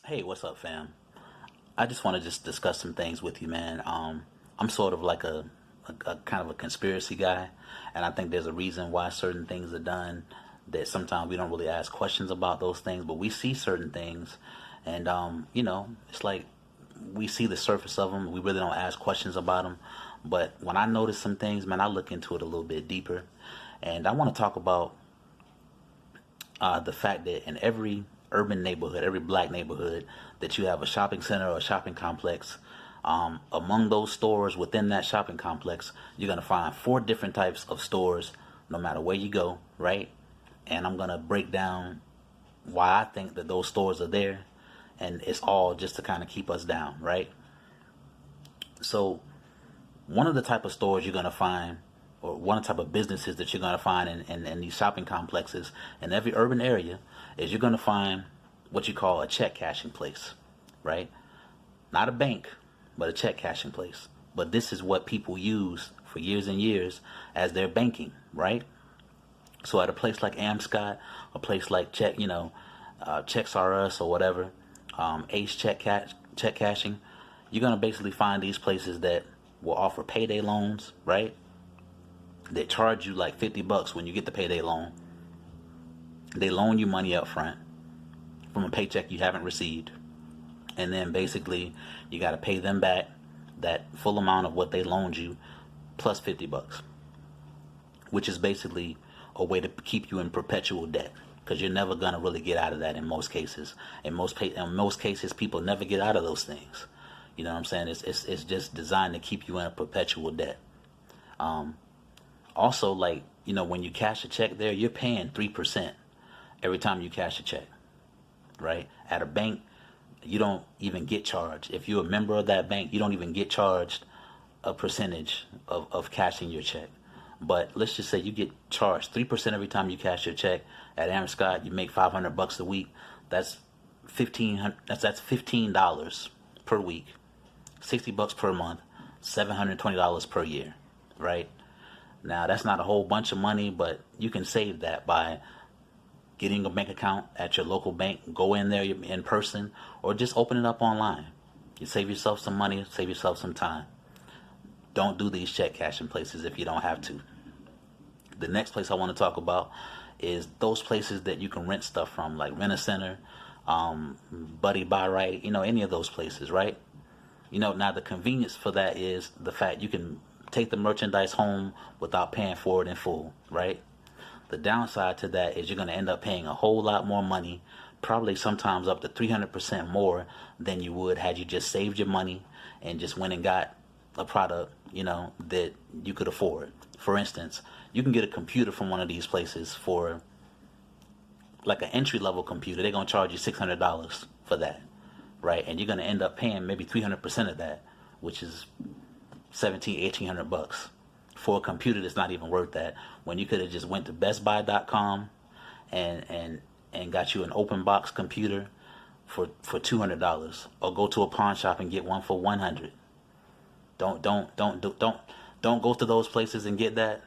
Hey, what's up, fam? I just want to just discuss some things with you, man. I'm sort of like a kind of a conspiracy guy, and I think there's a reason why certain things are done that sometimes we don't really ask questions about those things, but we see certain things, and it's like we see the surface of them. We really don't ask questions about them. But when I notice some things, man, I look into it a little bit deeper, and I want to talk about the fact that in every urban neighborhood, every black neighborhood, that you have a shopping center or a shopping complex. Among those stores within that shopping complex, you're going to find four different types of stores no matter where you go, right? And I'm going to break down why I think that those stores are there. And it's all just to kind of keep us down, right? So, one of the type of stores you're going to find, or one of the type of businesses that you're going to find in these shopping complexes in every urban area, is you're going to find what you call a check cashing place, right? Not a bank, but a check cashing place. But this is what people use for years and years as their banking, right? So at a place like Amscot, a place like Checks R Us or whatever, Ace check cashing, you're gonna basically find these places that will offer payday loans, right? They charge you like $50 when you get the payday loan. They loan you money up front from a paycheck you haven't received, and then basically you got to pay them back that full amount of what they loaned you plus $50, which is basically a way to keep you in perpetual debt because you're never gonna really get out of that in most cases. In most cases, people never get out of those things. You know what I'm saying? It's just designed to keep you in a perpetual debt. Also, like, when you cash a check there, you're paying 3% every time you cash a check, right? At a bank, you don't even get charged. If you're a member of that bank, you don't even get charged a percentage of cashing your check. But let's just say you get charged 3% every time you cash your check. At Amscot, you make $500 a week. That's $15 per week, $60 per month, $720 per year, right? Now that's not a whole bunch of money, but you can save that by getting a bank account at your local bank. Go in there in person, or just open it up online. You save yourself some money, save yourself some time. Don't do these check cashing places if you don't have to. The next place I want to talk about is those places that you can rent stuff from, like Rent-A-Center, Buddy Buy Right, any of those places, right? Now the convenience for that is the fact you can take the merchandise home without paying for it in full, right? The downside to that is you're going to end up paying a whole lot more money, probably sometimes up to 300% more than you would had you just saved your money and just went and got a product, that you could afford. For instance, you can get a computer from one of these places for like an entry level computer. They're going to charge you $600 for that, right? And you're going to end up paying maybe 300% of that, which is 1,700, $1,800 for a computer that's not even worth that, when you could have just went to bestbuy.com and got you an open box computer for $200, or go to a pawn shop and get one for $100. Don't go to those places and get that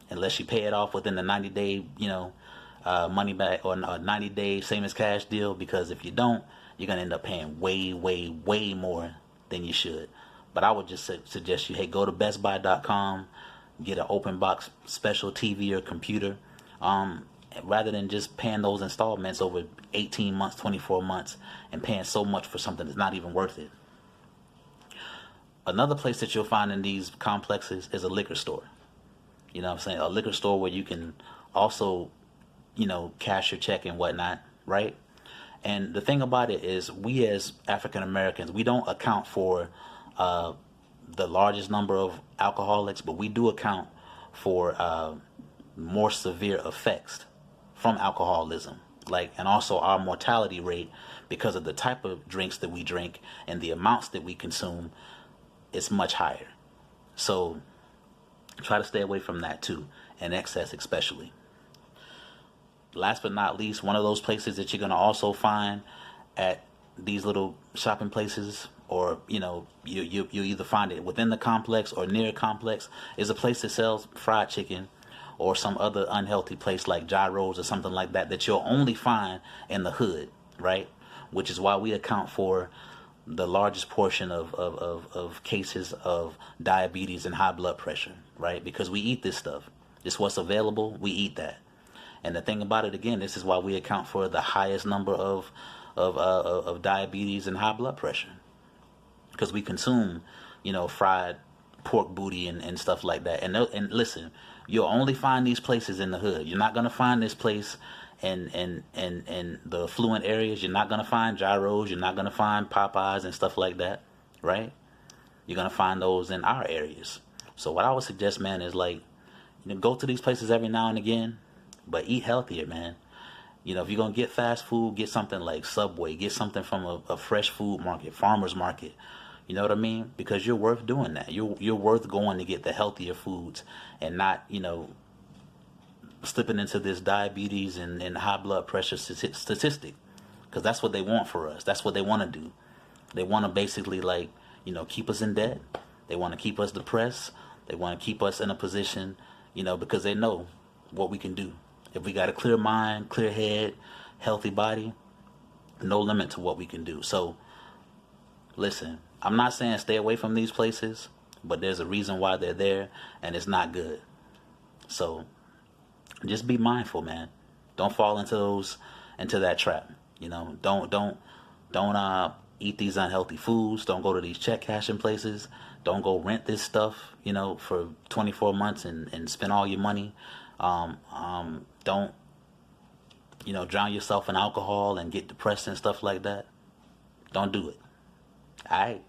unless you pay it off within the 90-day money back, or a 90-day same as cash deal, because if you don't, you're going to end up paying way, way, way more than you should. But I would just suggest you, hey, go to bestbuy.com, get an open box special TV or computer, rather than just paying those installments over 18 months, 24 months, and paying so much for something that's not even worth it. Another place that you'll find in these complexes is a liquor store. You know what I'm saying? A liquor store where you can also, cash your check and whatnot, right? And the thing about it is, we as African Americans, we don't account for the largest number of alcoholics, but we do account for more severe effects from alcoholism, and also our mortality rate, because of the type of drinks that we drink and the amounts that we consume, is much higher. So try to stay away from that too, and excess especially. Last but not least, one of those places that you're going to also find at these little shopping places, or you either find it within the complex or near a complex, is a place that sells fried chicken, or some other unhealthy place like gyros or something like that, that you'll only find in the hood, right? which is why we account for the largest portion of cases of diabetes and high blood pressure, right? Because we eat this stuff. It's what's available. We eat that. And the thing about it, again, this is why we account for the highest number of diabetes and high blood pressure, because we consume, fried pork booty and stuff like that. And listen, you'll only find these places in the hood. You're not gonna find this place in the affluent areas. You're not gonna find gyros. You're not gonna find Popeyes and stuff like that, right? You're gonna find those in our areas. So what I would suggest, man, is like, go to these places every now and again, but eat healthier, man. If you're gonna get fast food, get something like Subway. Get something from a fresh food market, farmer's market. You know what I mean? Because you're worth doing that. You're worth going to get the healthier foods and not, slipping into this diabetes and high blood pressure statistic. Because that's what they want for us. That's what they want to do. They want to basically keep us in debt. They want to keep us depressed. They want to keep us in a position, because they know what we can do. If we got a clear mind, clear head, healthy body, no limit to what we can do. So, listen, I'm not saying stay away from these places, but there's a reason why they're there, and it's not good. So, just be mindful, man. Don't fall into that trap. Don't eat these unhealthy foods. Don't go to these check cashing places. Don't go rent this stuff, for 24 months and spend all your money. Don't, drown yourself in alcohol and get depressed and stuff like that. Don't do it. All right.